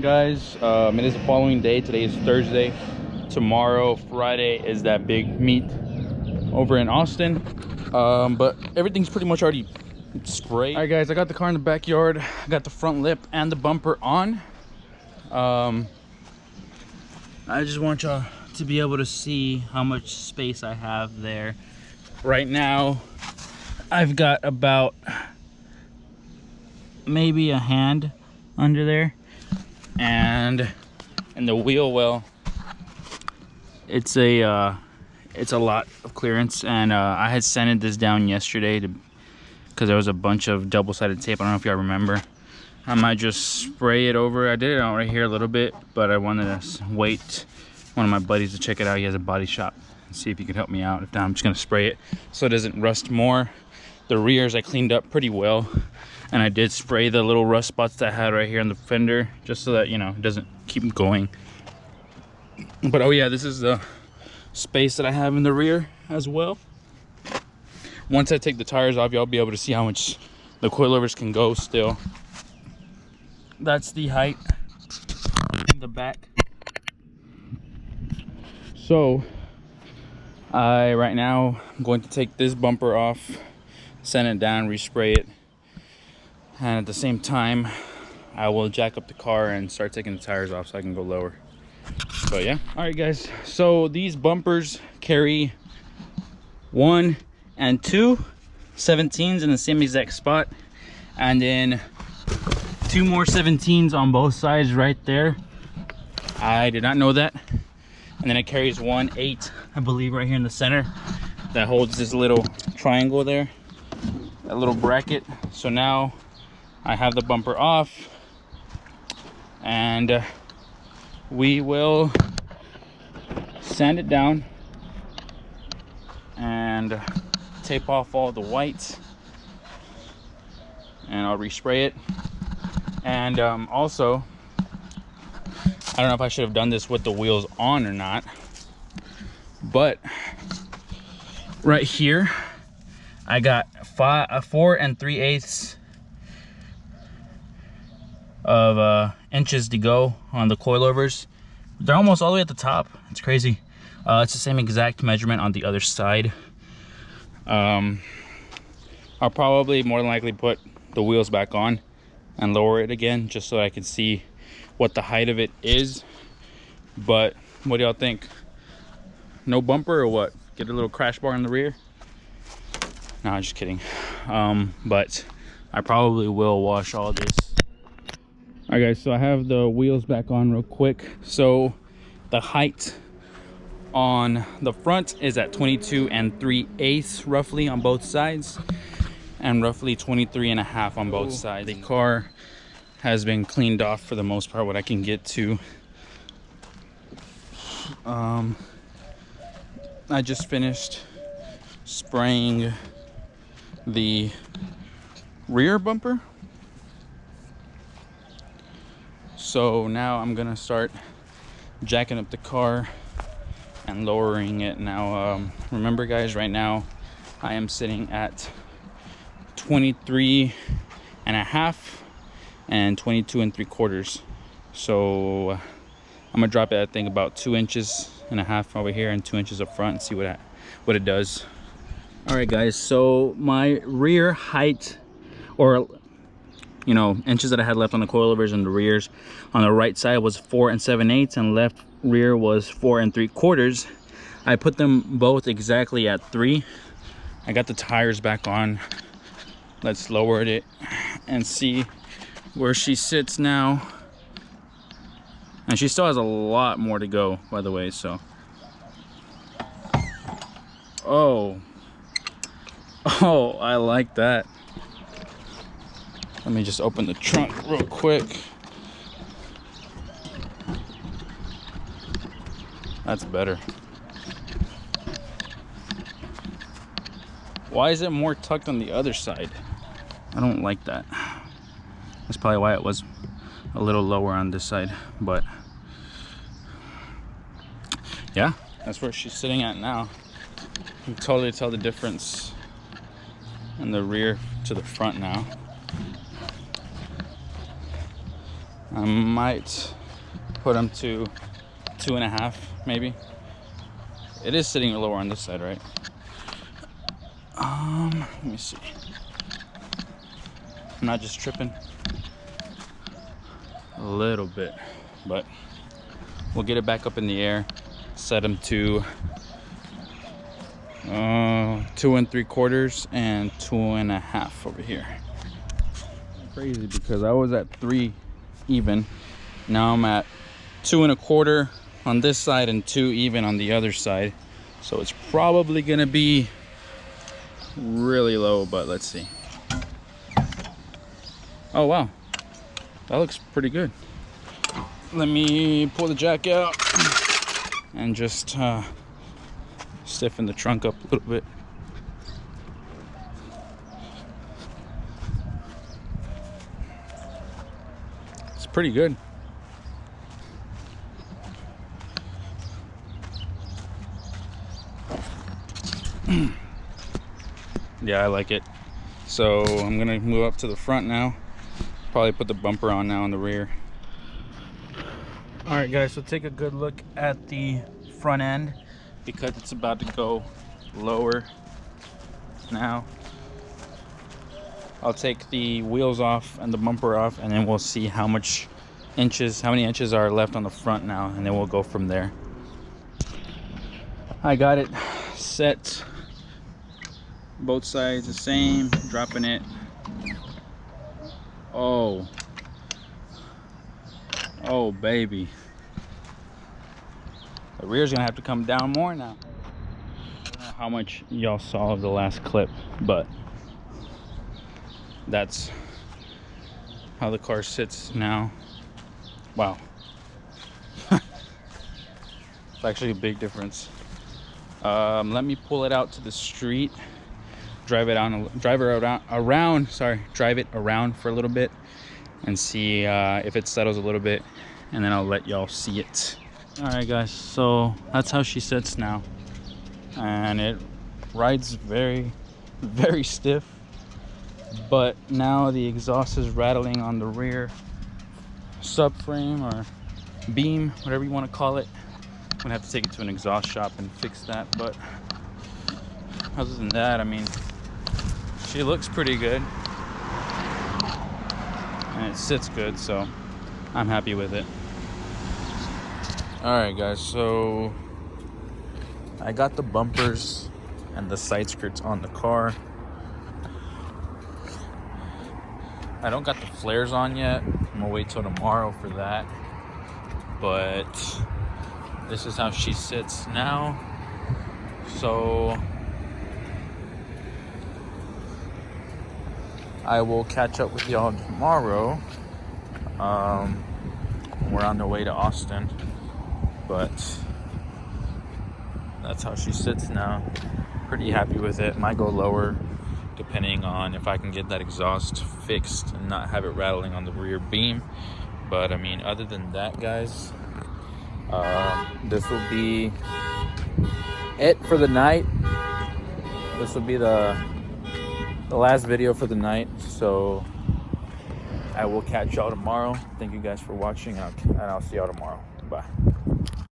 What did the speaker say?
Guys, it is the following day. Today is Thursday. Tomorrow, Friday, is that big meet over in Austin. But everything's pretty much already sprayed. All right, guys, I got the car in the backyard. I got the front lip and the bumper on. I just want y'all to be able to see how much space I have there. Right now, I've got about maybe a hand under there. And in the wheel well, it's a lot of clearance. And I had sanded this down yesterday because there was a bunch of double-sided tape. I don't know if y'all remember. I might just spray it over. I did it out right here a little bit, but I wanted to wait one of my buddies to check it out. He has a body shop and see if he could help me out. If not, I'm just gonna spray it so it doesn't rust more. The rears I cleaned up pretty well. And I did spray the little rust spots that I had right here on the fender, just so that, you know, it doesn't keep going. But oh yeah, this is the space that I have in the rear as well. Once I take the tires off, y'all be able to see how much the coilovers can go still. That's the height in the back. So right now I'm going to take this bumper off, sand it down, respray it. And at the same time, I will jack up the car and start taking the tires off so I can go lower. But yeah, all right guys. So these bumpers carry 1 and 2 17s in the same exact spot. And then 2 more 17s on both sides right there. I did not know that. And then it carries 1 8, I believe, right here in the center. That holds this little triangle there. That little bracket. So now I have the bumper off, and we will sand it down and tape off all the whites, and I'll respray it. And also, I don't know if I should have done this with the wheels on or not, but right here I got 4 3/8 of inches to go on the coilovers. They're almost all the way at the top. It's crazy. It's the same exact measurement on the other side. I'll probably more than likely put the wheels back on and lower it again just so I can see what the height of it is. But what do y'all think? No bumper or what? Get a little crash bar in the rear? No, I'm just kidding. But I probably will wash all this. All right guys, so I have the wheels back on real quick. So the height on the front is at 22 3/8 roughly on both sides, and roughly 23.5 on both sides. The car has been cleaned off for the most part, what I can get to. I just finished spraying the rear bumper. So now I'm gonna start jacking up the car and lowering it. Now remember guys, right now I am sitting at 23.5 and 22 3/4. So I'm gonna drop it, I think, about 2.5 inches over here and 2 inches up front and see what it does. All right guys, so my rear height, or you know, inches that I had left on the coilovers and the rears, on the right side was 4 7/8 and left rear was 4 3/4. I put them both exactly at 3. I got the tires back on. Let's lower it and see where she sits now. And she still has a lot more to go, by the way. So oh, I like that. Let me just open the trunk real quick. That's better. Why is it more tucked on the other side? I don't like that. That's probably why it was a little lower on this side, but yeah, that's where she's sitting at now. You can totally tell the difference in the rear to the front now. I might put them to 2.5 maybe. It is sitting lower on this side, right? Let me see. I'm not just tripping a little bit, but we'll get it back up in the air, set them to 2 3/4 and 2.5 over here. Crazy, because I was at 3 even. Now I'm at 2 1/4 on this side and 2 even on the other side. So it's probably gonna be really low, but let's see. Oh wow, that looks pretty good. Let me pull the jack out and just stiffen the trunk up a little bit. It's pretty good. Yeah, I like it. So I'm gonna move up to the front now. Probably put the bumper on now in the rear. All right, guys, so take a good look at the front end because it's about to go lower now. I'll take the wheels off and the bumper off, and then we'll see how many inches are left on the front now, and then we'll go from there. I got it set, both sides the same, dropping it. Oh baby, the rear's gonna have to come down more now. I don't know how much y'all saw of the last clip, but that's how the car sits now. Wow. It's actually a big difference. Let me pull it out to the street, drive it around for a little bit and see if it settles a little bit, and then I'll let y'all see it. All right, guys, so that's how she sits now, and it rides very, very stiff. But now the exhaust is rattling on the rear subframe or beam, whatever you want to call it. I'm gonna have to take it to an exhaust shop and fix that. But other than that, I mean, she looks pretty good and it sits good, so I'm happy with it. All right, guys, so I got the bumpers and the side skirts on the car. I don't got the flares on yet. I'm gonna wait till tomorrow for that. But this is how she sits now. So I will catch up with y'all tomorrow. We're on the way to Austin, but that's how she sits now. Pretty happy with it. Might go lower depending on if I can get that exhaust fixed and not have it rattling on the rear beam. But I mean, other than that, guys, this will be it for the night. This will be the last video for the night, so I will catch y'all tomorrow. Thank you guys for watching, and I'll see y'all tomorrow. Bye.